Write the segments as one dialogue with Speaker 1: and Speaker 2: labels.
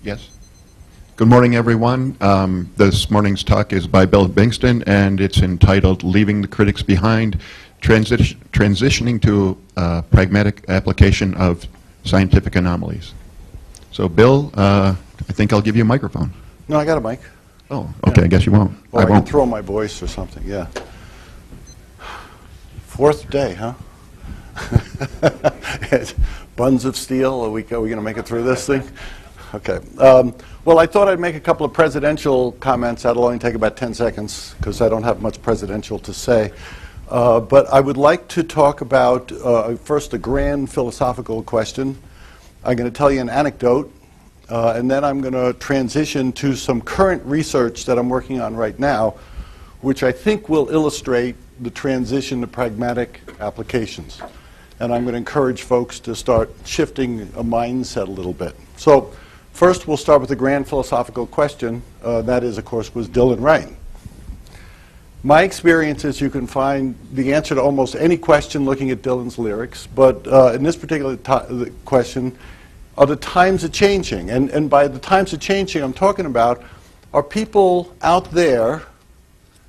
Speaker 1: Yes. Good morning, everyone. This morning's talk is by Bill Bengston, and it's entitled Leaving the Critics Behind, Transitioning to Pragmatic Application of Scientific Anomalies. So, Bill, I think I'll give you a microphone.
Speaker 2: No, I got a mic.
Speaker 1: Oh, okay, yeah. I guess you won't.
Speaker 2: Or I can throw my voice or something, yeah. Fourth day, huh? Buns of steel, are we going to make it through this thing? Okay. Well, I thought I'd make a couple of presidential comments. That'll only take about 10 seconds because I don't have much presidential to say. But I would like to talk about, first, a grand philosophical question. I'm going to tell you an anecdote, and then I'm going to transition to some current research that I'm working on right now, which I think will illustrate the transition to pragmatic applications. And I'm going to encourage folks to start shifting a mindset a little bit. So first, we'll start with the grand philosophical question. That is, of course, was Dylan right? My experience is you can find the answer to almost any question looking at Dylan's lyrics. But in this particular question, are the times changing? And by the times changing, I'm talking about, are people out there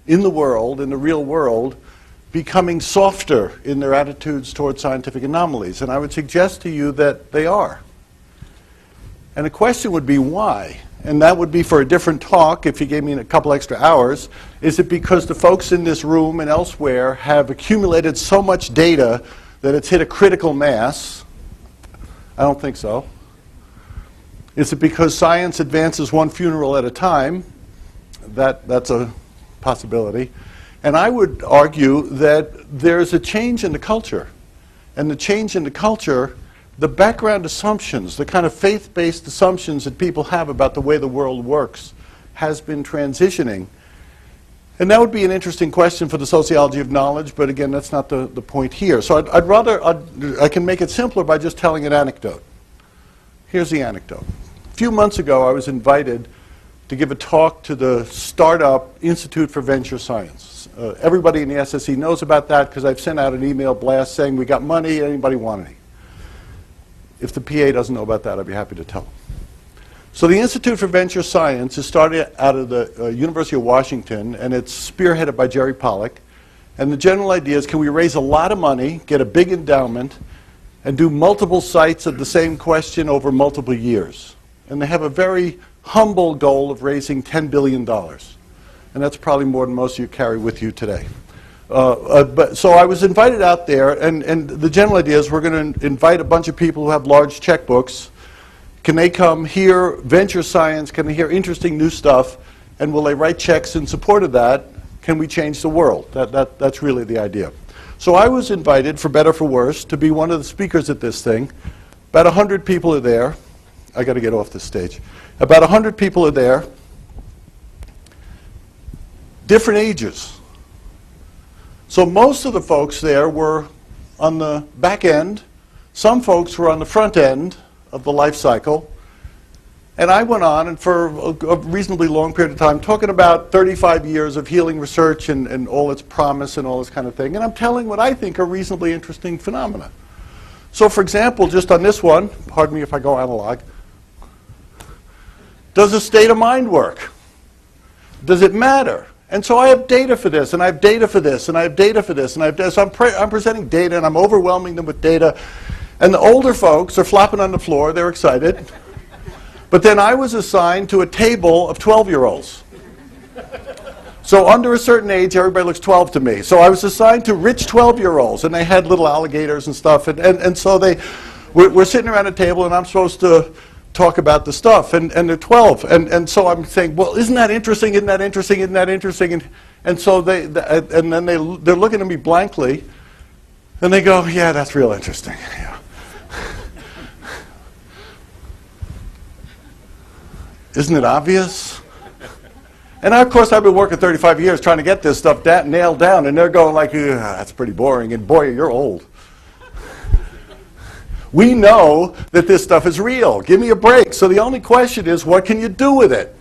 Speaker 2: in the world, in the real world, becoming softer in their attitudes towards scientific anomalies? And I would suggest to you that they are. And the question would be why? And that would be for a different talk if you gave me a couple extra hours. Is it because the folks in this room and elsewhere have accumulated so much data that it's hit a critical mass? I don't think so. Is it because science advances one funeral at a time? That's a possibility. And I would argue that there's a change in the culture. And the change in the culture, the background assumptions, the kind of faith-based assumptions that people have about the way the world works has been transitioning. And that would be an interesting question for the sociology of knowledge, but again, that's not the point here. So I can make it simpler by just telling an anecdote. Here's the anecdote. A few months ago, I was invited to give a talk to the startup Institute for Venture Science. Everybody in the SSE knows about that because I've sent out an email blast saying we got money, anybody want any? If the PA doesn't know about that, I'd be happy to tell them. So the Institute for Venture Science is started out of the University of Washington, and it's spearheaded by Jerry Pollack. And the general idea is, can we raise a lot of money, get a big endowment, and do multiple sites of the same question over multiple years? And they have a very humble goal of raising $10 billion. And that's probably more than most of you carry with you today. So I was invited out there, and the general idea is we're going to invite a bunch of people who have large checkbooks. Can they come hear venture science? Can they hear interesting new stuff? And will they write checks in support of that? Can we change the world? That's really the idea. So I was invited, for better or for worse, to be one of the speakers at this thing. About 100 people are there. I got to get off this stage. About 100 people are there. Different ages. So most of the folks there were on the back end. Some folks were on the front end of the life cycle. And I went on, and for a reasonably long period of time, talking about 35 years of healing research and all its promise and all this kind of thing. And I'm telling what I think are reasonably interesting phenomena. So for example, just on this one, pardon me if I go analog, does a state of mind work? Does it matter? And so I have data for this, and I have data for this, and I have data for this, and I have data. So I'm presenting data, and I'm overwhelming them with data. And the older folks are flopping on the floor. They're excited. But then I was assigned to a table of 12-year-olds. So under a certain age, everybody looks 12 to me. So I was assigned to rich 12-year-olds, and they had little alligators and stuff. And so we're sitting around a table, and I'm supposed to talk about the stuff, and they're 12. And so I'm saying, well, isn't that interesting? Isn't that interesting? Isn't that interesting? And so they're looking at me blankly, and they go, yeah, that's real interesting. Yeah. Isn't it obvious? And of course, I've been working 35 years trying to get this stuff nailed down, and they're going like, that's pretty boring, and boy, you're old. We know that this stuff is real. Give me a break. So the only question is, what can you do with it?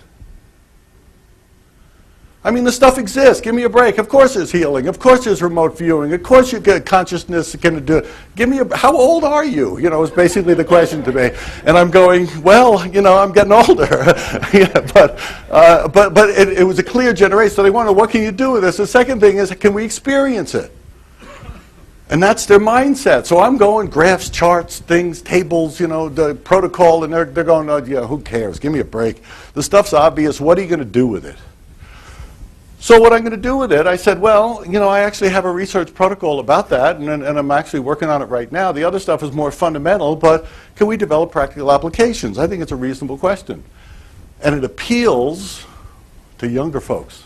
Speaker 2: I mean, the stuff exists. Give me a break. Of course there's healing. Of course there's remote viewing. Of course you get consciousness can do it. Give me a, how old are you? You know, is basically the question to me. And I'm going, well, you know, I'm getting older. Yeah, but it was a clear generation. So they want to know, what can you do with this? The second thing is, can we experience it? And that's their mindset. So I'm going graphs, charts, things, tables, you know, the protocol, and they're going, oh, yeah, who cares? Give me a break. The stuff's obvious. What are you going to do with it? So what I'm going to do with it, I said, well, you know, I actually have a research protocol about that, and I'm actually working on it right now. The other stuff is more fundamental, but can we develop practical applications? I think it's a reasonable question. And it appeals to younger folks.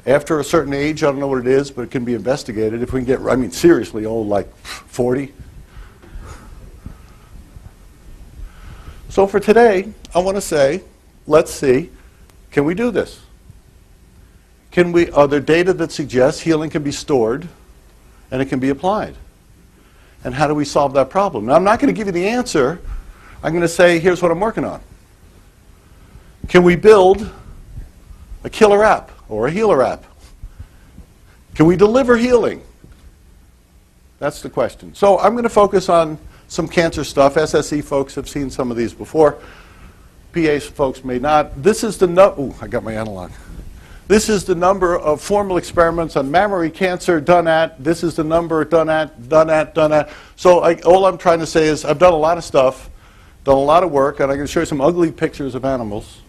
Speaker 2: After a certain age, I don't know what it is, but it can be investigated. If we can get, I mean, seriously old, like 40. So for today, I want to say, let's see, can we do this? Are there data that suggests healing can be stored and it can be applied? And how do we solve that problem? Now, I'm not going to give you the answer. I'm going to say, here's what I'm working on. Can we build a killer app or a healer app? Can we deliver healing? That's the question. So I'm going to focus on some cancer stuff. SSE folks have seen some of these before. PA folks may not. This is the I got my analog. This is the number of formal experiments on mammary cancer done at. This is the number done at. So all I'm trying to say is I've done a lot of stuff, done a lot of work, and I'm going to show you some ugly pictures of animals.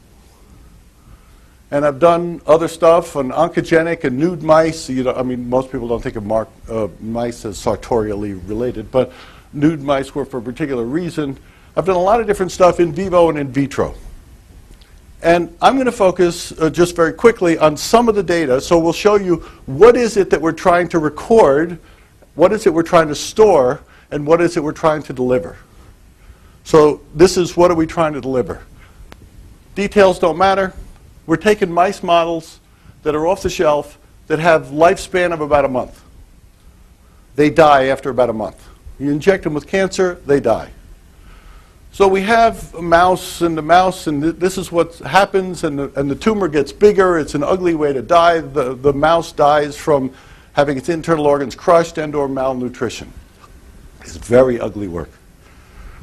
Speaker 2: And I've done other stuff on oncogenic and nude mice. You know, I mean, most people don't think of mice as sartorially related, but nude mice were for a particular reason. I've done a lot of different stuff in vivo and in vitro. And I'm going to focus just very quickly on some of the data. So we'll show you what is it that we're trying to record, what is it we're trying to store, and what is it we're trying to deliver. So this is what are we trying to deliver. Details don't matter. We're taking mice models that are off the shelf that have lifespan of about a month. They die after about a month. You inject them with cancer, they die. So we have a mouse, and this is what happens, and the tumor gets bigger. It's an ugly way to die. The mouse dies from having its internal organs crushed and or malnutrition. It's very ugly work.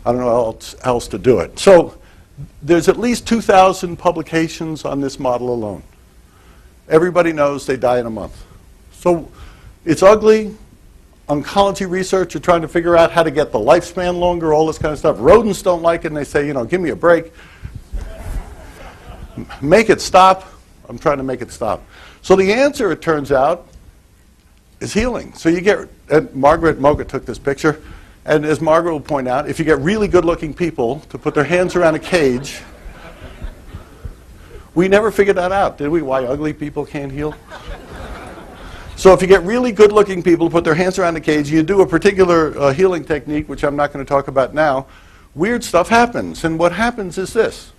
Speaker 2: I don't know how else to do it. So there's at least 2,000 publications on this model alone. Everybody knows they die in a month. So it's ugly. Oncology research, you're trying to figure out how to get the lifespan longer, all this kind of stuff. Rodents don't like it, and they say, you know, give me a break. Make it stop. I'm trying to make it stop. So the answer, it turns out, is healing. So you get, and Margaret Moga took this picture, and as Margaret will point out, if you get really good-looking people to put their hands around a cage, we never figured that out, did we? Why ugly people can't heal? So if you get really good-looking people to put their hands around the cage, you do a particular healing technique, which I'm not going to talk about now, weird stuff happens. And what happens is this.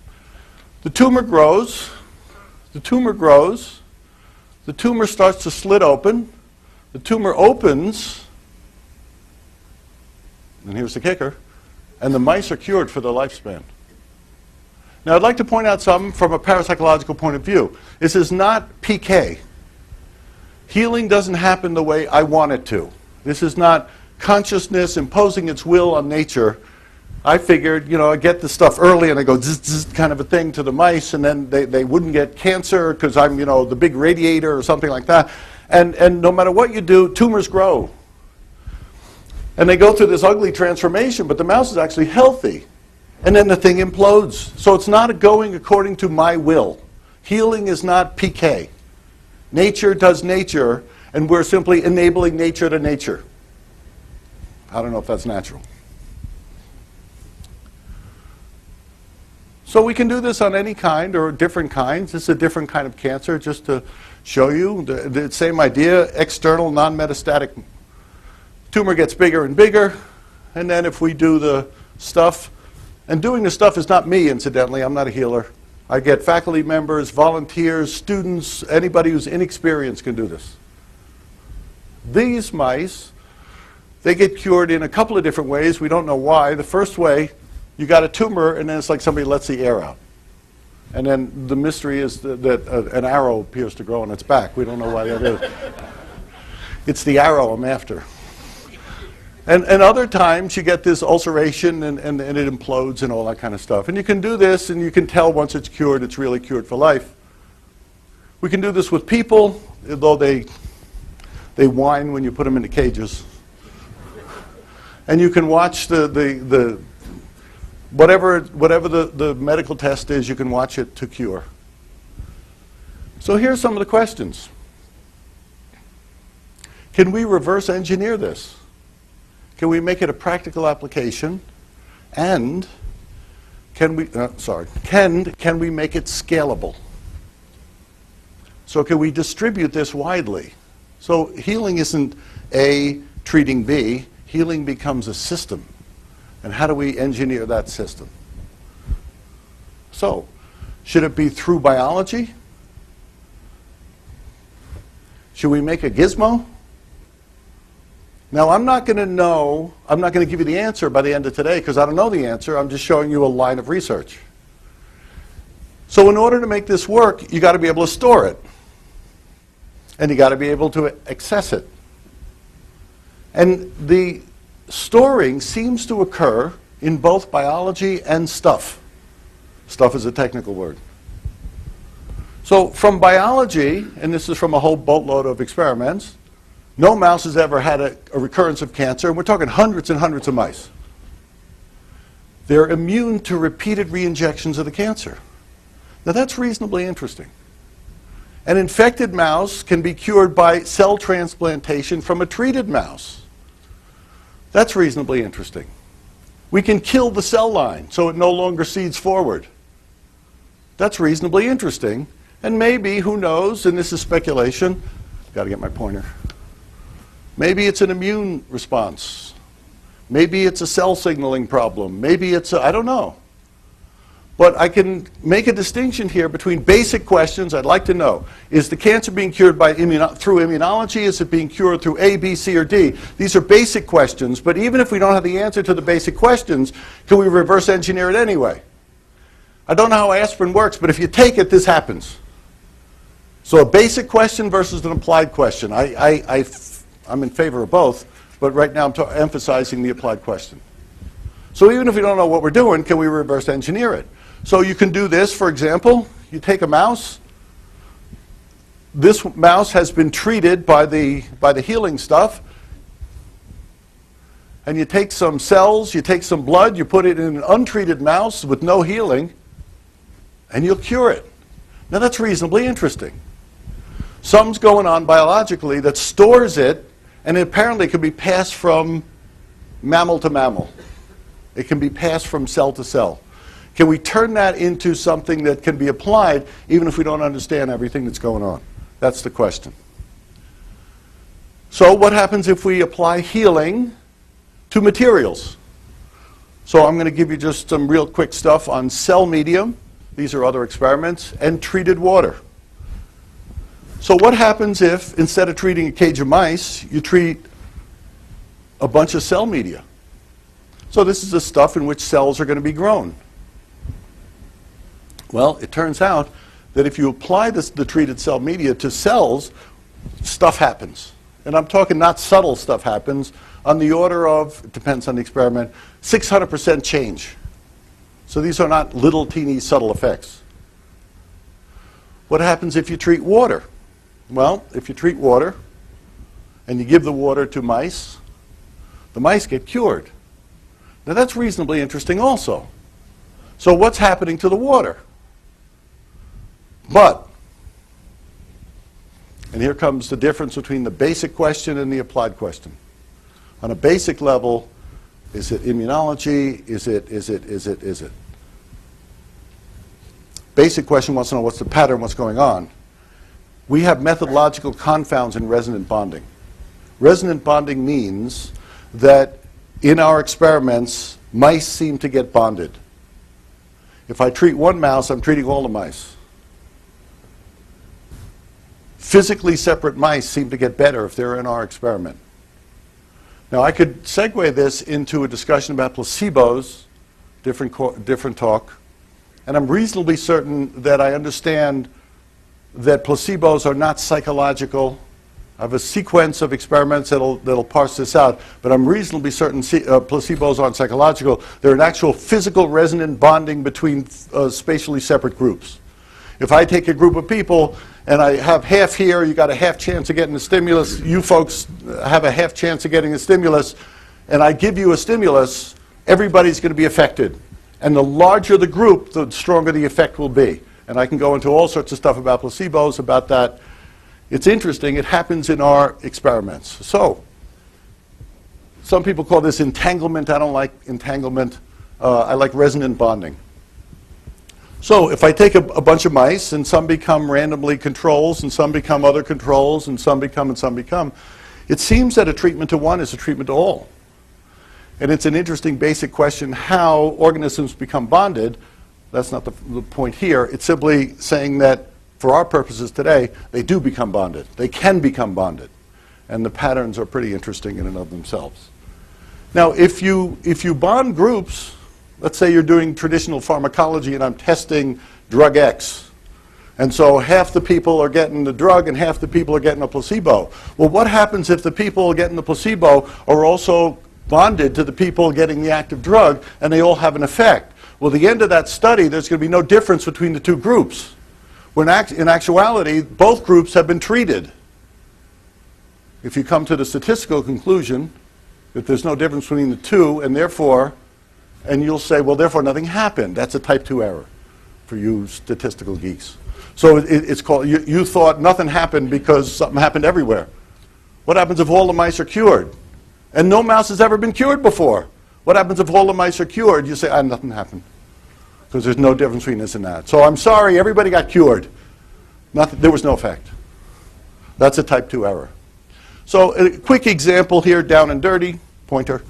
Speaker 2: The tumor grows. The tumor grows. The tumor starts to slit open. The tumor opens. And here's the kicker. And the mice are cured for their lifespan. Now, I'd like to point out something from a parapsychological point of view. This is not PK. Healing doesn't happen the way I want it to. This is not consciousness imposing its will on nature. I figured, you know, I get the stuff early and I go zzz, zzz, kind of a thing to the mice, and then they wouldn't get cancer because I'm, you know, the big radiator or something like that. And no matter what you do, tumors grow. And they go through this ugly transformation, but the mouse is actually healthy. And then the thing implodes. So it's not going according to my will. Healing is not PK. Nature does nature, and we're simply enabling nature to nature. I don't know if that's natural. So we can do this on any kind or different kinds. This is a different kind of cancer, just to show you the same idea, external, non-metastatic. Tumor gets bigger and bigger, and then if we do the stuff, and doing the stuff is not me, incidentally, I'm not a healer. I get faculty members, volunteers, students, anybody who's inexperienced can do this. These mice, they get cured in a couple of different ways. We don't know why. The first way, you got a tumor, and then it's like somebody lets the air out. And then the mystery is that an arrow appears to grow on its back. We don't know why that is. It's the arrow I'm after. And other times you get this ulceration and it implodes and all that kind of stuff. And you can do this and you can tell once it's cured, it's really cured for life. We can do this with people, though they whine when you put them into cages. And you can watch whatever the medical test is, you can watch it to cure. So here's some of the questions. Can we reverse engineer this? Can we make it a practical application? And can we make it scalable? So can we distribute this widely? So healing isn't A treating B. Healing becomes a system. And how do we engineer that system? So, should it be through biology? Should we make a gizmo? Now, I'm not going to give you the answer by the end of today because I don't know the answer. I'm just showing you a line of research. So in order to make this work, you got to be able to store it. And you got to be able to access it. And the storing seems to occur in both biology and stuff. Stuff is a technical word. So from biology, and this is from a whole boatload of experiments, no mouse has ever had a recurrence of cancer, and we're talking hundreds and hundreds of mice. They're immune to repeated reinjections of the cancer. Now that's reasonably interesting. An infected mouse can be cured by cell transplantation from a treated mouse. That's reasonably interesting. We can kill the cell line so it no longer seeds forward. That's reasonably interesting. And maybe, who knows, and this is speculation, got to get my pointer. Maybe it's an immune response. Maybe it's a cell signaling problem. Maybe it's I don't know. But I can make a distinction here between basic questions. I'd like to know, is the cancer being cured by through immunology? Is it being cured through A, B, C, or D? These are basic questions, but even if we don't have the answer to the basic questions, can we reverse engineer it anyway? I don't know how aspirin works, but if you take it, this happens. So a basic question versus an applied question. I'm in favor of both, but right now I'm emphasizing the applied question. So even if we don't know what we're doing, can we reverse engineer it? So you can do this, for example. You take a mouse. This mouse has been treated by the healing stuff. And you take some cells, you take some blood, you put it in an untreated mouse with no healing, and you'll cure it. Now that's reasonably interesting. Something's going on biologically that stores it, and it apparently can be passed from mammal to mammal. It can be passed from cell to cell. Can we turn that into something that can be applied even if we don't understand everything that's going on? That's the question. So what happens if we apply healing to materials? So I'm going to give you just some real quick stuff on cell medium. These are other experiments. And treated water. So what happens if, instead of treating a cage of mice, you treat a bunch of cell media? So this is the stuff in which cells are going to be grown. Well, it turns out that if you apply the treated cell media to cells, stuff happens. And I'm talking not subtle stuff happens, on the order of, it depends on the experiment, 600% change. So these are not little teeny subtle effects. What happens if you treat water? Well, if you treat water and you give the water to mice, the mice get cured. Now that's reasonably interesting also. So what's happening to the water? But, and here comes the difference between the basic question and the applied question. On a basic level, is it immunology? Is it? Basic question wants to know what's the pattern, what's going on. We have methodological confounds in resonant bonding. Resonant bonding means that in our experiments, mice seem to get bonded. If I treat one mouse, I'm treating all the mice. Physically separate mice seem to get better if they're in our experiment. Now I could segue this into a discussion about placebos, different talk, and I'm reasonably certain that I understand that placebos are not psychological. I have a sequence of experiments that'll parse this out, but I'm reasonably certain placebos aren't psychological. They're an actual physical resonant bonding between spatially separate groups. If I take a group of people and I have half here, you got a half chance of getting a stimulus, you folks have a half chance of getting a stimulus, and I give you a stimulus, everybody's going to be affected. And the larger the group, the stronger the effect will be. And I can go into all sorts of stuff about placebos, about that. It's interesting. It happens in our experiments. So, some people call this entanglement. I don't like entanglement. I like resonant bonding. So, if I take a bunch of mice, and some become randomly controls, and some become other controls, and some become, it seems that a treatment to one is a treatment to all. And it's an interesting basic question how organisms become bonded. That's not the point here. It's simply saying that for our purposes today, they do become bonded. They can become bonded. And the patterns are pretty interesting in and of themselves. Now, if you bond groups, let's say you're doing traditional pharmacology and I'm testing drug X. And so half the people are getting the drug and half the people are getting a placebo. Well, what happens if the people getting the placebo are also bonded to the people getting the active drug and they all have an effect? Well, at the end of that study, there's going to be no difference between the two groups. When in actuality, both groups have been treated. If you come to the statistical conclusion that there's no difference between the two, and therefore, and you'll say, well, therefore nothing happened. That's a type 2 error for you statistical geeks. So it's called, you thought nothing happened because something happened everywhere. What happens if all the mice are cured? And no mouse has ever been cured before. What happens if all the mice are cured? You say, nothing happened. Because there's no difference between this and that. So I'm sorry, everybody got cured. There was no effect. That's a type 2 error. So a quick example here, down and dirty, pointer.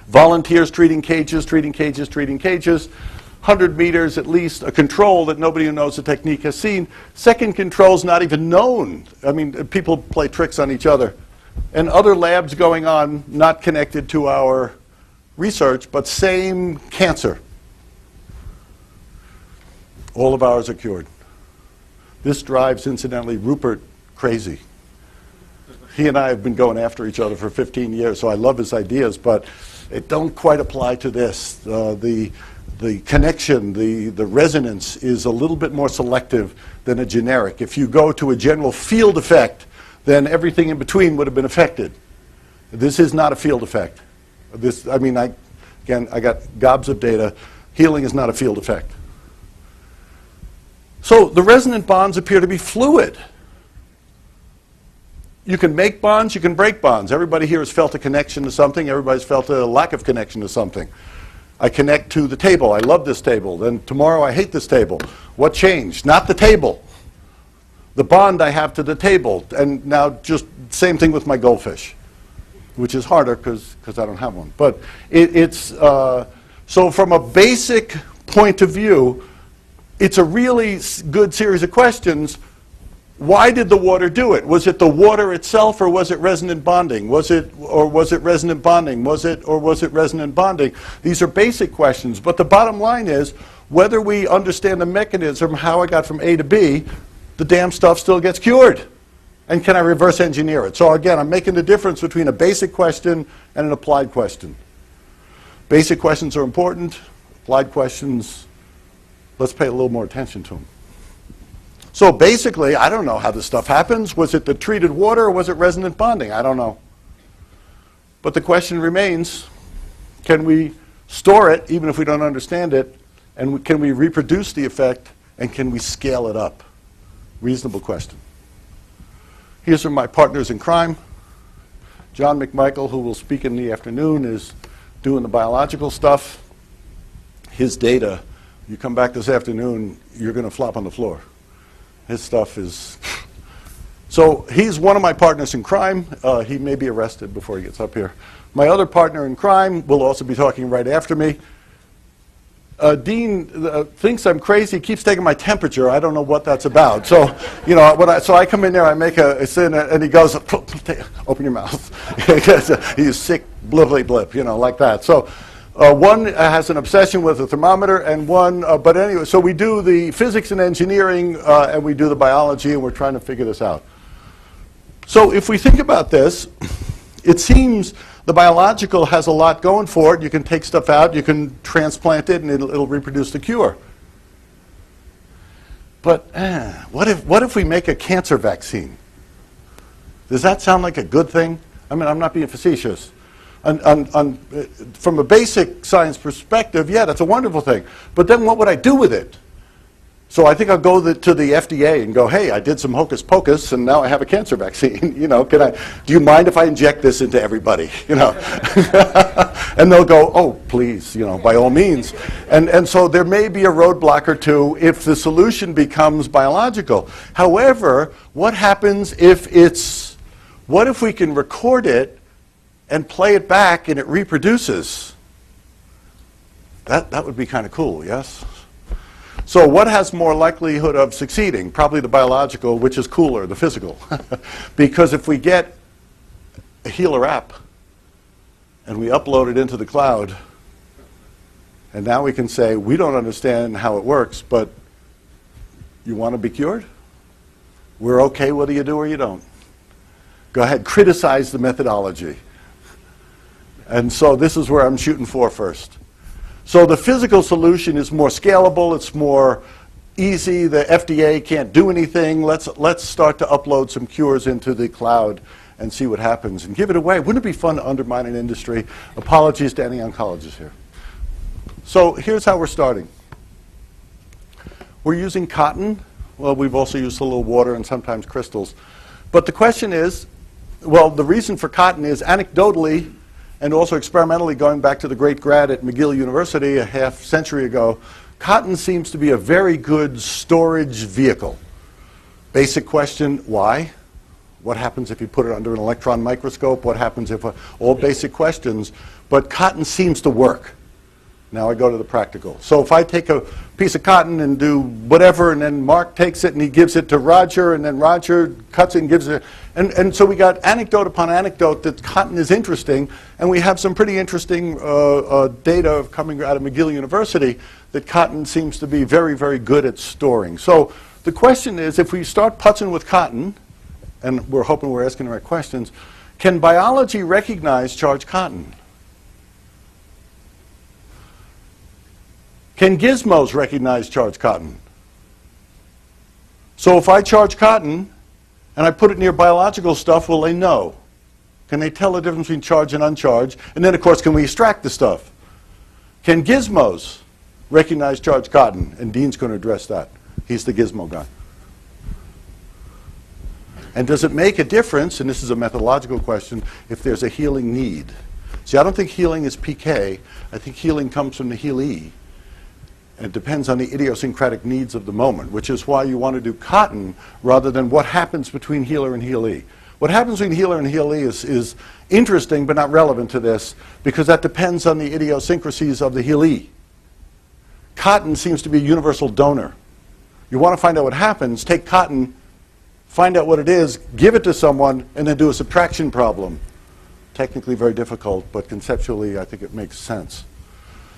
Speaker 2: Volunteers treating cages, 100 meters at least, a control that nobody who knows the technique has seen. Second control's not even known. I mean, people play tricks on each other. And other labs going on, not connected to our research, but same cancer. All of ours are cured. This drives, incidentally, Rupert crazy. He and I have been going after each other for 15 years, so I love his ideas, but it don't quite apply to this. The connection, the resonance is a little bit more selective than a generic. If you go to a general field effect, then everything in between would have been affected. This is not a field effect. I got gobs of data. Healing is not a field effect. So the resonant bonds appear to be fluid. You can make bonds, you can break bonds. Everybody here has felt a connection to something. Everybody's felt a lack of connection to something. I connect to the table. I love this table. Then tomorrow I hate this table. What changed? Not the table. The bond I have to the table. And now just same thing with my goldfish, which is harder because I don't have one. But so from a basic point of view, it's a really good series of questions. Why did the water do it? Was it the water itself, or was it resonant bonding? Was it resonant bonding? Was it resonant bonding? These are basic questions, but the bottom line is, whether we understand the mechanism, how I got from A to B, the damn stuff still gets cured. And can I reverse engineer it? So again, I'm making the difference between a basic question and an applied question. Basic questions are important. Applied questions, let's pay a little more attention to them. So basically, I don't know how this stuff happens. Was it the treated water or was it resonant bonding? I don't know. But the question remains, can we store it even if we don't understand it? And can we reproduce the effect? And can we scale it up? Reasonable question. Here's my partners in crime. John McMichael, who will speak in the afternoon, is doing the biological stuff. His data, you come back this afternoon, you're going to flop on the floor. His stuff is... So he's one of my partners in crime. He may be arrested before he gets up here. My other partner in crime will also be talking right after me. Dean thinks I'm crazy, keeps taking my temperature. I don't know what that's about. So, you know, so I come in there, I make a sin, and he goes, open your mouth. He's sick, blippity blip, you know, like that. So One has an obsession with a thermometer, and one, but anyway, so we do the physics and engineering, and we do the biology, and we're trying to figure this out. So if we think about this, it seems the biological has a lot going for it. You can take stuff out, you can transplant it, and it'll reproduce the cure. But what if we make a cancer vaccine? Does that sound like a good thing? I mean, I'm not being facetious. From a basic science perspective, yeah, that's a wonderful thing. But then what would I do with it? So I think I'll go to the FDA and go, hey, I did some hocus pocus, and now I have a cancer vaccine. You know, do you mind if I inject this into everybody? You know, and they'll go, oh, please, you know, by all means. And so there may be a roadblock or two if the solution becomes biological. However, what happens what if we can record it and play it back and it reproduces? That would be kind of cool, yes? So what has more likelihood of succeeding? Probably the biological, which is cooler, the physical. Because if we get a healer app and we upload it into the cloud, and now we can say, we don't understand how it works, but you want to be cured? We're okay whether you do or you don't. Go ahead, criticize the methodology. And so this is where I'm shooting for first. So the physical solution is more scalable, it's more easy, the FDA can't do anything. Let's start to upload some cures into the cloud and see what happens and give it away. Wouldn't it be fun to undermine an industry? Apologies to any oncologists here. So here's how we're starting. We're using cotton. Well, we've also used a little water and sometimes crystals. But the question is, well, the reason for cotton is anecdotally and also experimentally, going back to the great grad at McGill University a half century ago, cotton seems to be a very good storage vehicle. Basic question, why? What happens if you put it under an electron microscope? What happens if, all basic questions, but cotton seems to work. Now I go to the practical. So if I take a piece of cotton and do whatever, and then Mark takes it and he gives it to Roger, and then Roger cuts it and gives it, and so we got anecdote upon anecdote that cotton is interesting, and we have some pretty interesting data coming out of McGill University that cotton seems to be very, very good at storing. So the question is, if we start putzing with cotton, and we're hoping we're asking the right questions, can biology recognize charged cotton? Can gizmos recognize charged cotton? So if I charge cotton and I put it near biological stuff, will they know? Can they tell the difference between charged and uncharged? And then, of course, can we extract the stuff? Can gizmos recognize charged cotton? And Dean's going to address that. He's the gizmo guy. And does it make a difference, and this is a methodological question, if there's a healing need? See, I don't think healing is PK. I think healing comes from the healee. And it depends on the idiosyncratic needs of the moment, which is why you want to do cotton rather than what happens between healer and healee. What happens between healer and healee is interesting but not relevant to this, because that depends on the idiosyncrasies of the healee. Cotton seems to be a universal donor. You want to find out what happens, take cotton, find out what it is, give it to someone, and then do a subtraction problem. Technically very difficult, but conceptually I think it makes sense.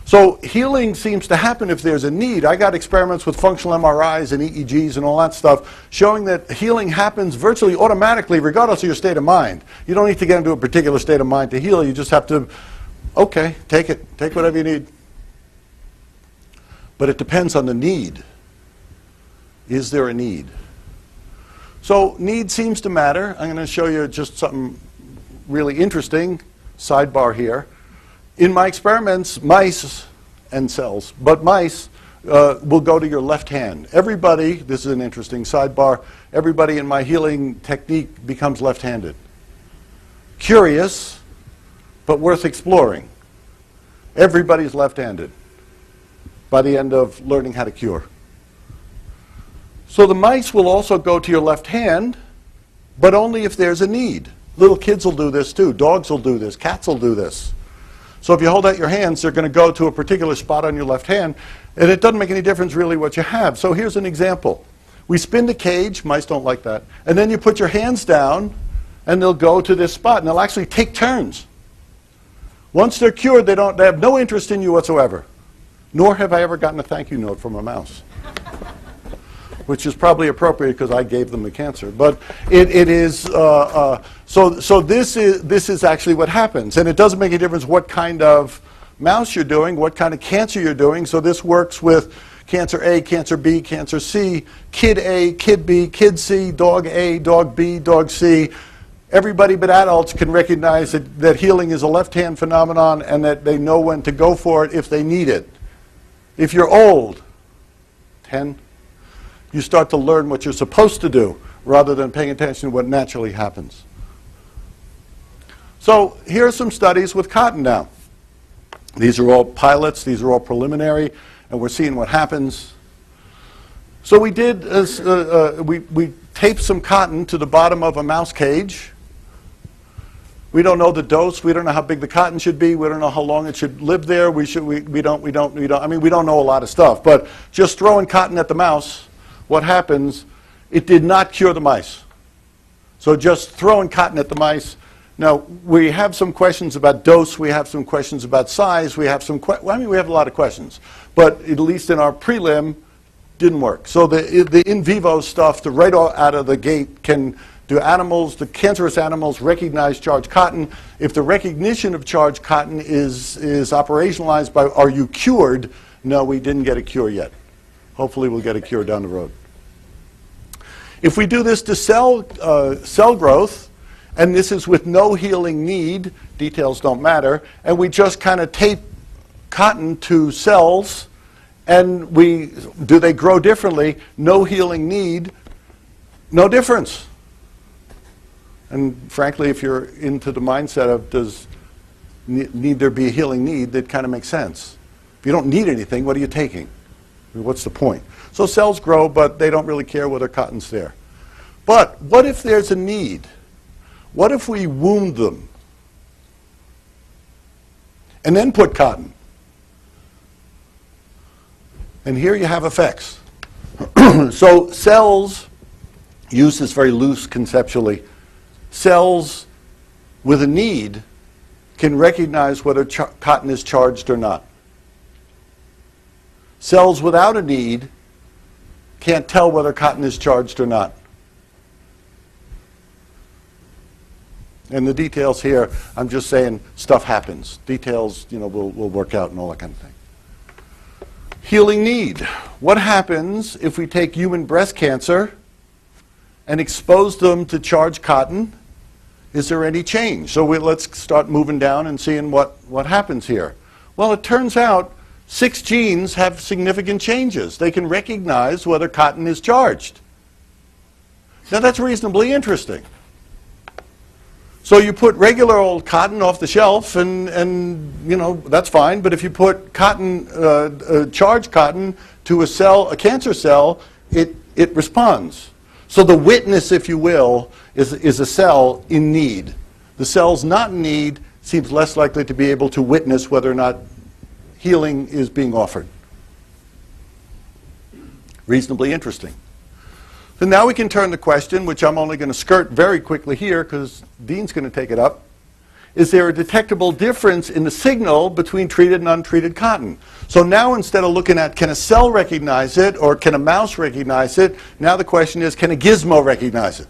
Speaker 2: So healing seems to happen if there's a need. I got experiments with functional MRIs and EEGs and all that stuff showing that healing happens virtually automatically regardless of your state of mind. You don't need to get into a particular state of mind to heal. You just have to, okay, take it. Take whatever you need. But it depends on the need. Is there a need? So need seems to matter. I'm going to show you just something really interesting. Sidebar here. In my experiments, mice and cells, but mice will go to your left hand. Everybody, this is an interesting sidebar, everybody in my healing technique becomes left-handed. Curious, but worth exploring. Everybody's left-handed by the end of learning how to cure. So the mice will also go to your left hand, but only if there's a need. Little kids will do this too. Dogs will do this. Cats will do this. So if you hold out your hands, they're going to go to a particular spot on your left hand, and it doesn't make any difference really what you have. So here's an example. We spin the cage. Mice don't like that. And then you put your hands down, and they'll go to this spot, and they'll actually take turns. Once they're cured, they have no interest in you whatsoever. Nor have I ever gotten a thank you note from a mouse. Which is probably appropriate because I gave them the cancer. But it is, so this is actually what happens. And it doesn't make a difference what kind of mouse you're doing, what kind of cancer you're doing. So this works with cancer A, cancer B, cancer C, kid A, kid B, kid C, dog A, dog B, dog C. Everybody but adults can recognize that healing is a left-hand phenomenon and that they know when to go for it if they need it. If you're old, 10, you start to learn what you're supposed to do rather than paying attention to what naturally happens. So here are some studies with cotton now. These are all pilots, these are all preliminary, and we're seeing what happens. So we did, we taped some cotton to the bottom of a mouse cage. We don't know the dose. We don't know how big the cotton should be. We don't know how long it should live there. We don't know a lot of stuff. But just throwing cotton at the mouse, what happens? It did not cure the mice. So just throwing cotton at the mice. Now, we have some questions about dose. We have some questions about size. We have we have a lot of questions. But at least in our prelim, didn't work. So the in vivo stuff, right out of the gate, do the cancerous animals recognize charged cotton? If the recognition of charged cotton is operationalized by, are you cured? No, we didn't get a cure yet. Hopefully we'll get a cure down the road. If we do this to cell growth, and this is with no healing need, details don't matter, and we just kind of tape cotton to cells, and do they grow differently? No healing need, no difference. And frankly, if you're into the mindset of does need there be a healing need, that kind of makes sense. If you don't need anything, what are you taking? I mean, what's the point? So cells grow, but they don't really care whether cotton's there. But what if there's a need? What if we wound them and then put cotton? And here you have effects. So cells, use this very loose conceptually, cells with a need can recognize whether cotton is charged or not. Cells without a need can't tell whether cotton is charged or not. And the details here, I'm just saying stuff happens. Details, will work out and all that kind of thing. Healing need. What happens if we take human breast cancer and expose them to charged cotton? Is there any change? So let's start moving down and seeing what happens here. Well, it turns out 6 genes have significant changes. They can recognize whether cotton is charged. Now that's reasonably interesting. So you put regular old cotton off the shelf and that's fine, but if you put cotton, charged cotton to a cell, a cancer cell, it responds. So the witness, if you will, is a cell in need. The cells not in need seems less likely to be able to witness whether or not healing is being offered. Reasonably interesting. So now we can turn the question, which I'm only going to skirt very quickly here because Dean's going to take it up. Is there a detectable difference in the signal between treated and untreated cotton? So now instead of looking at can a cell recognize it or can a mouse recognize it, now the question is can a gizmo recognize it?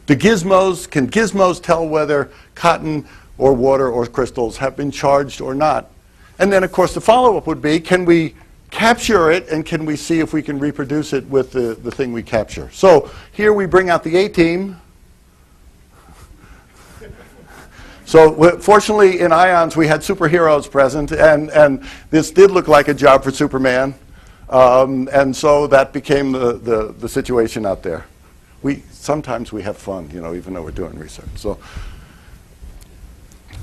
Speaker 2: Can gizmos tell whether cotton or water or crystals have been charged or not? And then of course the follow-up would be can we capture it and can we see if we can reproduce it with the thing we capture? So here we bring out the A-team. So fortunately in IONS we had superheroes present and this did look like a job for Superman. And so that became the situation out there. Sometimes we have fun, even though we're doing research. So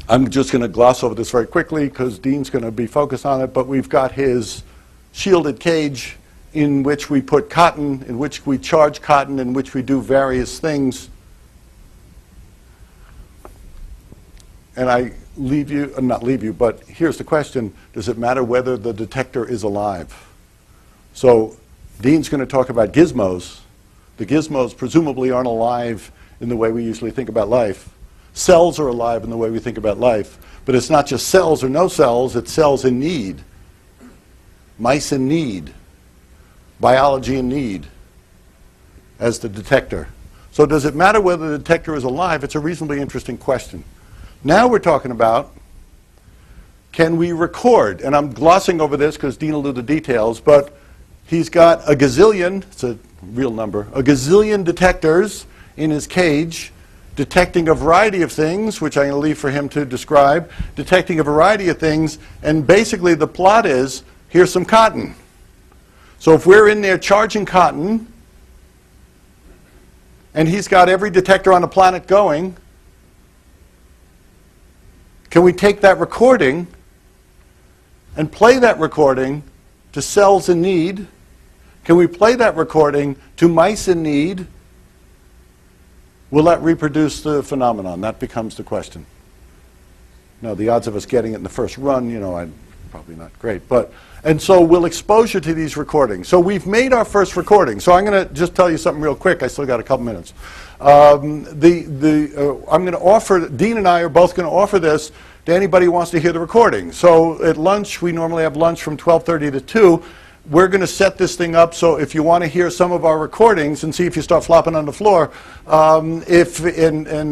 Speaker 2: I'm just going to gloss over this very quickly because Dean's going to be focused on it, but we've got his shielded cage in which we put cotton, in which we charge cotton, in which we do various things. And I not leave you, but here's the question. Does it matter whether the detector is alive? So Dean's going to talk about gizmos. The gizmos presumably aren't alive in the way we usually think about life. Cells are alive in the way we think about life, but it's not just cells or no cells, it's cells in need. Mice in need. Biology in need as the detector. So does it matter whether the detector is alive? It's a reasonably interesting question. Now we're talking about, can we record? And I'm glossing over this because Dean will do the details, but he's got a gazillion, it's a real number, a gazillion detectors in his cage, detecting a variety of things, which I'm going to leave for him to describe, detecting a variety of things, and basically the plot is, here's some cotton. So if we're in there charging cotton, and he's got every detector on the planet going, can we take that recording and play that recording to cells in need? Can we play that recording to mice in need? Will that reproduce the phenomenon? That becomes the question. Now, the odds of us getting it in the first run, you know, probably not great. And so will exposure to these recordings. So we've made our first recording. So I'm going to just tell you something real quick. I still got a couple minutes. I'm going to offer, Dean and I are both going to offer this to anybody who wants to hear the recording. So at lunch, we normally have lunch from 12:30 to 2. We're going to set this thing up so if you want to hear some of our recordings and see if you start flopping on the floor, we're going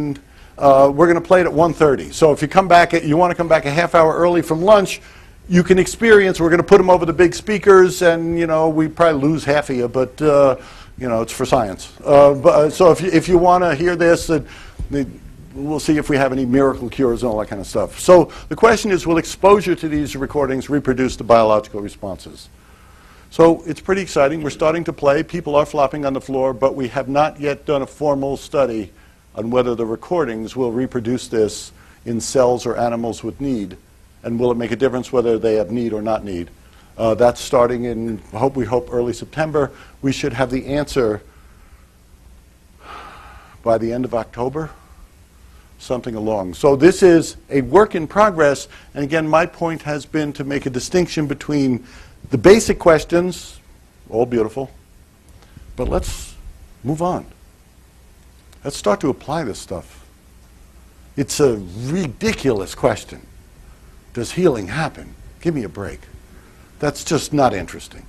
Speaker 2: to play it at 1:30. So if you come back, you want to come back a half hour early from lunch, you can experience. We're going to put them over the big speakers, and you know we probably lose half of you, but you know it's for science. So if you want to hear this, we'll see if we have any miracle cures and all that kind of stuff. So the question is, will exposure to these recordings reproduce the biological responses? So it's pretty exciting. We're starting to play. People are flopping on the floor, but we have not yet done a formal study on whether the recordings will reproduce this in cells or animals with need. And will it make a difference whether they have need or not need? That's starting in, we hope, early September. We should have the answer by the end of October, something along. So this is a work in progress. And again, my point has been to make a distinction between the basic questions, all beautiful, but let's move on. Let's start to apply this stuff. It's a ridiculous question. Does healing happen? Give me a break. That's just not interesting.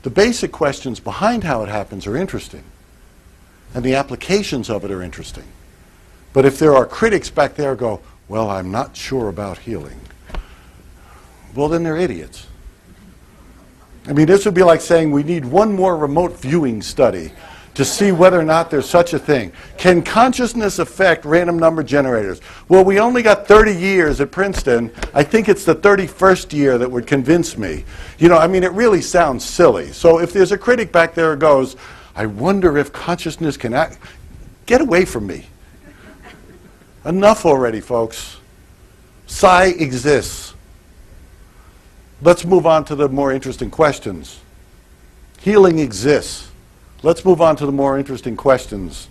Speaker 2: The basic questions behind how it happens are interesting, and the applications of it are interesting. But if there are critics back there who go, well, I'm not sure about healing, well, then they're idiots. I mean, this would be like saying we need one more remote viewing study to see whether or not there's such a thing. Can consciousness affect random number generators? Well, we only got 30 years at Princeton. I think it's the 31st year that would convince me. You know, I mean, it really sounds silly. So if there's a critic back there who goes, I wonder if consciousness can act, get away from me. Enough already, folks. Psi exists. Let's move on to the more interesting questions. Healing exists. Let's move on to the more interesting questions.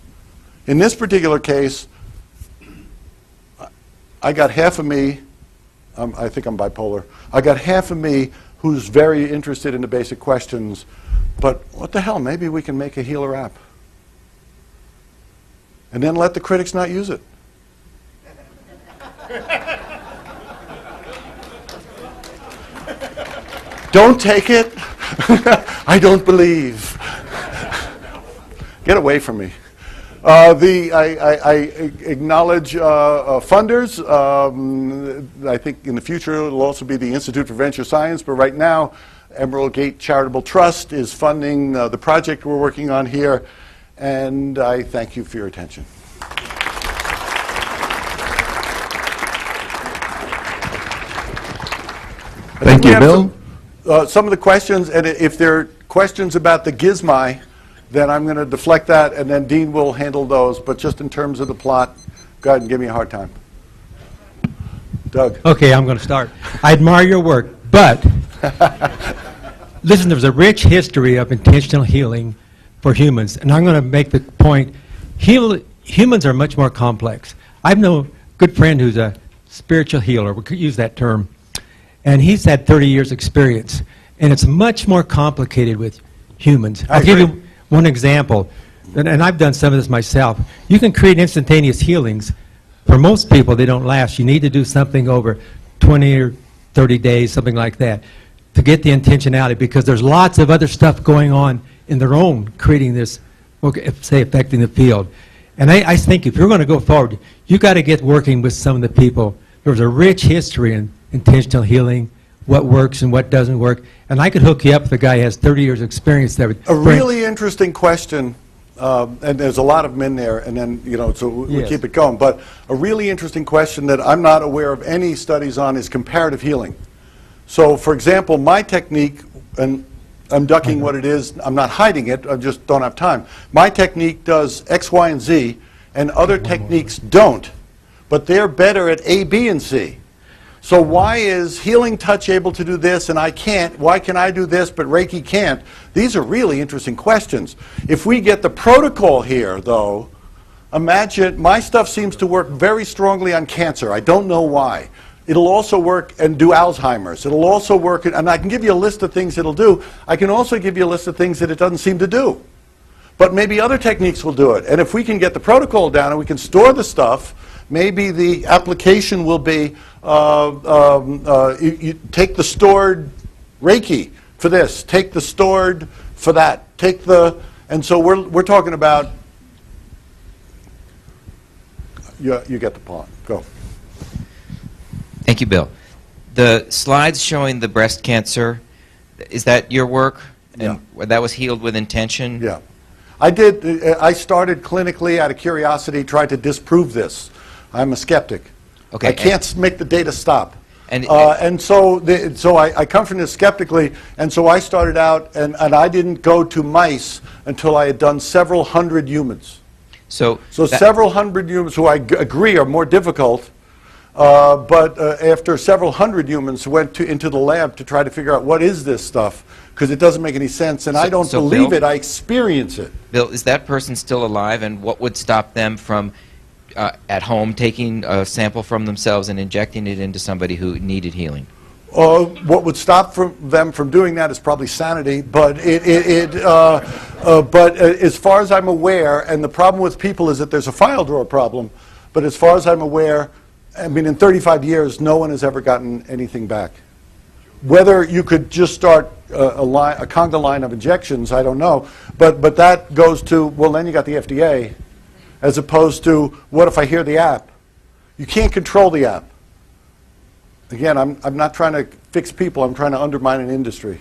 Speaker 2: In this particular case, I got half of me, I think I'm bipolar, I got half of me who's very interested in the basic questions, but what the hell, maybe we can make a healer app. And then let the critics not use it. Don't take it. I don't believe. Get away from me. I acknowledge funders. I think in the future it will also be the Institute for Venture Science, but right now Emerald Gate Charitable Trust is funding the project we're working on here, and I thank you for your attention.
Speaker 1: Thank you, Bill.
Speaker 2: Some of the questions, and if there are questions about the gizmi, then I'm going to deflect that, and then Dean will handle those. But just in terms of the plot, go ahead and give me a hard time. Doug.
Speaker 3: Okay, I'm going to start. I admire your work, but listen, there's a rich history of intentional healing for humans, and I'm going to make the point, humans are much more complex. I know a good friend who's a spiritual healer, we could use that term, and he's had 30 years experience, and it's much more complicated with humans. I'll give you one example. and I've done some of this myself, you can create instantaneous healings. For most people, they don't last. You need to do something over 20 or 30 days, something like that, to get the intentionality, because there's lots of other stuff going on in their own creating this, okay, say, affecting the field. And I think if you're going to go forward, you got to get working with some of the people. There's a rich history in intentional healing, what works and what doesn't work. And I could hook you up with a guy who has 30 years experience there.
Speaker 2: A really interesting question, and there's a lot of them in there, and then, you know, so we
Speaker 3: Yes.
Speaker 2: keep it going. But a really interesting question that I'm not aware of any studies on is comparative healing. So, for example, my technique, and I'm ducking what it is, I'm not hiding it, I just don't have time. My technique does X, Y, and Z, and other techniques don't. But they're better at A, B, and C. So why is healing touch able to do this and I can't? Why can I do this but Reiki can't? These are really interesting questions. If we get the protocol here, though, imagine my stuff seems to work very strongly on cancer. I don't know why. It'll also work and do Alzheimer's. It'll also work, and I can give you a list of things it'll do. I can also give you a list of things that it doesn't seem to do. But maybe other techniques will do it. And if we can get the protocol down and we can store the stuff, maybe the application will be, you take the stored Reiki for this, take the stored for that, take the, and so we're talking about, you get the point, go.
Speaker 4: Thank you, Bill. The slides showing the breast cancer, is that your work? And that was healed with intention?
Speaker 2: Yeah. I started clinically out of curiosity, tried to disprove this. I'm a skeptic.
Speaker 4: Okay.
Speaker 2: I can't make the data stop.
Speaker 4: And
Speaker 2: So I come from this skeptically, and so I started out, and I didn't go to mice until I had done several hundred humans.
Speaker 4: So
Speaker 2: Several hundred humans, who I agree are more difficult, but after several hundred humans went into the lab to try to figure out what is this stuff, because it doesn't make any sense, and I don't believe
Speaker 4: Bill,
Speaker 2: it, I experience it.
Speaker 4: Bill, is that person still alive, and what would stop them from, at home, taking a sample from themselves and injecting it into somebody who needed healing?
Speaker 2: What would stop them from doing that is probably sanity, but as far as I'm aware, and the problem with people is that there's a file drawer problem, but as far as I'm aware, I mean, in 35 years, no one has ever gotten anything back. Whether you could just start a conga line of injections, I don't know, but that goes to, well, then you got the FDA, as opposed to, what if I hear the app? You can't control the app. Again, I'm not trying to fix people, I'm trying to undermine an industry.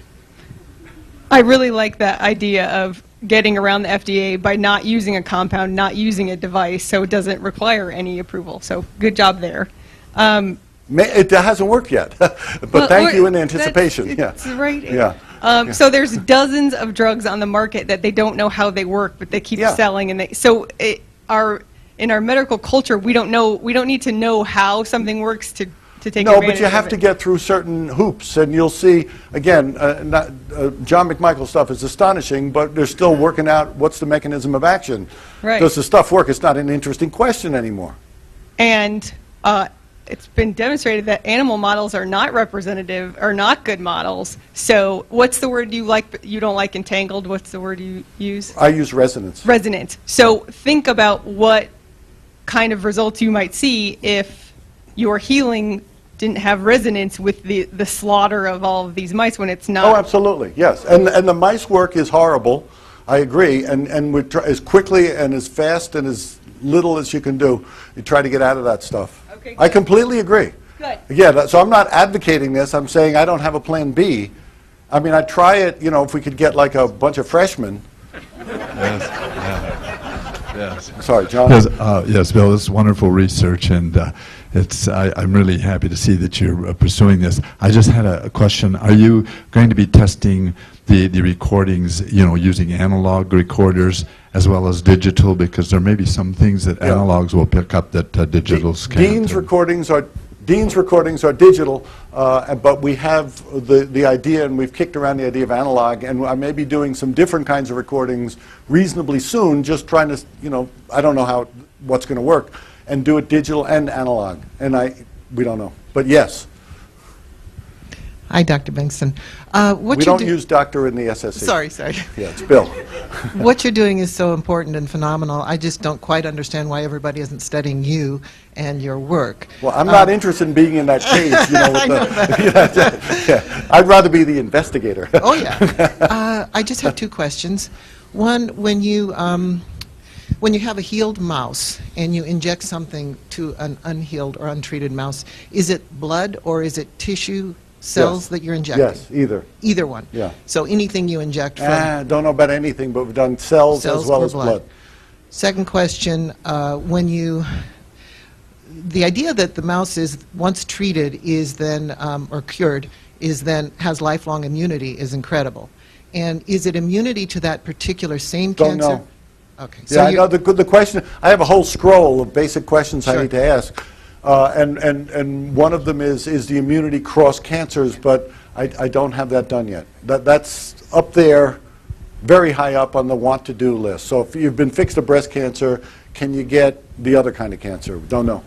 Speaker 5: I really like that idea of getting around the FDA by not using a compound, not using a device, so it doesn't require any approval. So good job there.
Speaker 2: It hasn't worked yet, but thank you in anticipation.
Speaker 5: That's right.
Speaker 2: Yeah.
Speaker 5: So there's dozens of drugs on the market that they don't know how they work, but they keep selling, and in our medical culture, we don't need to know how something works to take advantage of it.
Speaker 2: No, but you have to get through certain hoops, and you'll see, again, John McMichael's stuff is astonishing, but they're still working out what's the mechanism of action.
Speaker 5: Right.
Speaker 2: Does the stuff work? It's not an interesting question anymore.
Speaker 5: And it's been demonstrated that animal models are not representative, are not good models. So what's the word you don't like entangled? What's the word you use?
Speaker 2: I use resonance.
Speaker 5: Resonant. So think about what kind of results you might see if your healing didn't have resonance with the slaughter of all of these mice when it's not.
Speaker 2: Oh, absolutely, yes. And the mice work is horrible. I agree. And we try, as quickly and as fast and as little as you can do, you try to get out of that stuff.
Speaker 5: Okay,
Speaker 2: I
Speaker 5: good.
Speaker 2: completely agree.
Speaker 5: Good.
Speaker 2: Yeah, so I'm not advocating this. I'm saying I don't have a plan B. I mean, I'd try it, you know, if we could get like a bunch of freshmen.
Speaker 6: Yes.
Speaker 2: Sorry, John.
Speaker 6: Yes, Bill, this is wonderful research, and I'm really happy to see that you're pursuing this. I just had a question. Are you going to be testing the recordings, you know, using analog recorders as well as digital? Because there may be some things that analogs will pick up that digitals can't.
Speaker 2: Dean's recordings are digital, but we have the idea, and we've kicked around the idea of analog, and I may be doing some different kinds of recordings reasonably soon, just trying to, you know, I don't know what's going to work, and do it digital and analog, and we don't know, but yes.
Speaker 7: Hi, Dr. Bengston.
Speaker 2: We don't use doctor in the SSE.
Speaker 7: Sorry.
Speaker 2: Yeah, it's Bill.
Speaker 7: What you're doing is so important and phenomenal. I just don't quite understand why everybody isn't studying you and your work.
Speaker 2: Well, I'm not interested in being in that cage, you know, with
Speaker 7: I know
Speaker 2: the, yeah, I'd rather be the investigator.
Speaker 7: Oh, yeah. I just have two questions. One, when you have a healed mouse and you inject something to an unhealed or untreated mouse, is it blood or is it tissue cells that you're injecting?
Speaker 2: Yes, either.
Speaker 7: Either one?
Speaker 2: Yeah.
Speaker 7: So anything you inject from...
Speaker 2: Don't know about anything, but we've done cells as well
Speaker 7: or
Speaker 2: as blood.
Speaker 7: Second question, the idea that the mouse is, once treated, is then, or cured, is then, has lifelong immunity is incredible. And is it immunity to that particular same
Speaker 2: Don't
Speaker 7: cancer?
Speaker 2: know.
Speaker 7: Okay.
Speaker 2: Yeah, I know the question, I have a whole scroll of basic questions I need to ask. And one of them is the immunity cross cancers, but I don't have that done yet. That's up there, very high up on the want-to-do list. So if you've been fixed to breast cancer, can you get the other kind of cancer? Don't know.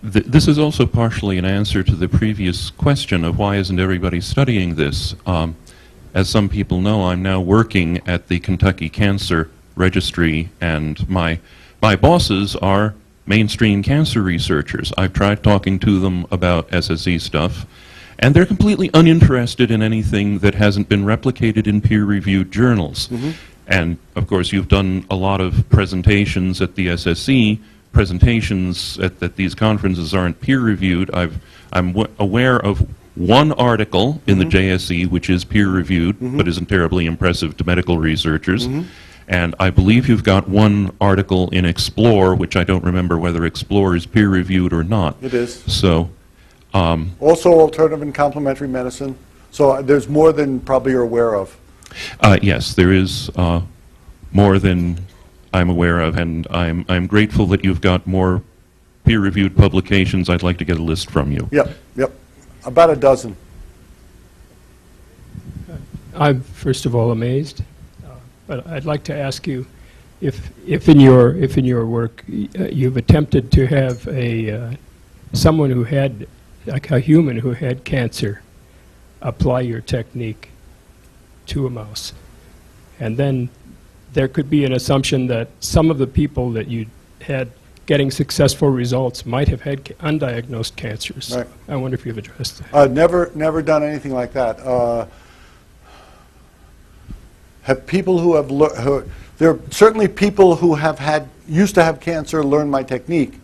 Speaker 8: This is also partially an answer to the previous question of why isn't everybody studying this. As some people know, I'm now working at the Kentucky Cancer Registry, and my bosses are mainstream cancer researchers. I've tried talking to them about SSE stuff, and they're completely uninterested in anything that hasn't been replicated in peer-reviewed journals.
Speaker 2: Mm-hmm.
Speaker 8: And, of course, you've done a lot of presentations at the SSE. Presentations at these conferences aren't peer-reviewed. I'm aware of one article in the JSE which is peer-reviewed, but isn't terribly impressive to medical researchers. And I believe you've got one article in Explore, which I don't remember whether Explore is peer-reviewed or not.
Speaker 2: It is.
Speaker 8: So,
Speaker 2: also alternative and complementary medicine. So there's more than probably you're aware of.
Speaker 8: yes, there is more than I'm aware of, and I'm grateful that you've got more peer-reviewed publications. I'd like to get a list from you.
Speaker 2: Yep. About a dozen.
Speaker 9: I'm first of all amazed, but I'd like to ask you if in your work you've attempted to have someone who had, like a human who had cancer, apply your technique to a mouse, and then there could be an assumption that some of the people that you had getting successful results might have had undiagnosed cancers.
Speaker 2: Right.
Speaker 9: I wonder if you've addressed that.
Speaker 2: Never done anything like that. Have people who have there are certainly people who have used to have cancer learn my technique,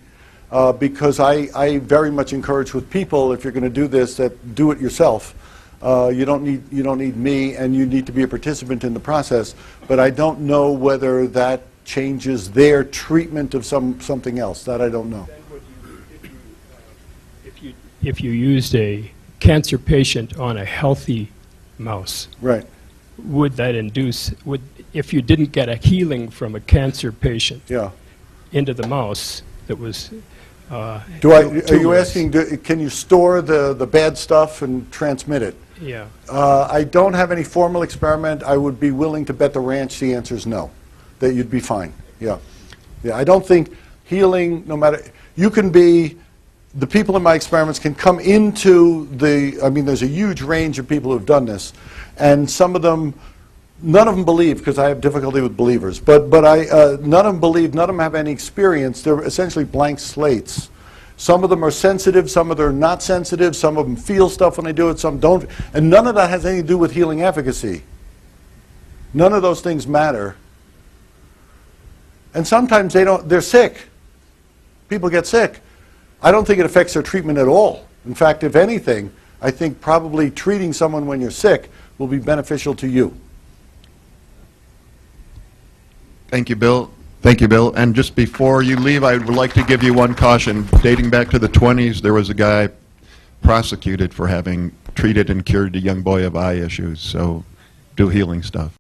Speaker 2: because I very much encourage with people, if you're going to do this, that do it yourself. You don't need me, and you need to be a participant in the process. But I don't know whether that changes their treatment of something else. That I don't know.
Speaker 9: If you used a cancer patient on a healthy mouse,
Speaker 2: Right.
Speaker 9: would that induce, if you didn't get a healing from a cancer patient
Speaker 2: Yeah.
Speaker 9: into the mouse that was
Speaker 2: Are you asking, can you store the bad stuff and transmit it?
Speaker 9: Yeah.
Speaker 2: I don't have any formal experiment. I would be willing to bet the ranch the answer is no, that you'd be fine. Yeah. I don't think healing, no matter, you can be, the people in my experiments can come into there's a huge range of people who've done this, and some of them, none of them believe, because I have difficulty with believers, but none of them believe, none of them have any experience. They're essentially blank slates. Some of them are sensitive, some of them are not sensitive, some of them feel stuff when they do it, some don't, and none of that has anything to do with healing efficacy. None of those things matter. And sometimes they're sick. People get sick. I don't think it affects their treatment at all. In fact, if anything, I think probably treating someone when you're sick will be beneficial to you.
Speaker 1: Thank you, Bill. Thank you, Bill. And just before you leave, I would like to give you one caution. Dating back to the 20s, there was a guy prosecuted for having treated and cured a young boy of eye issues. So do healing stuff.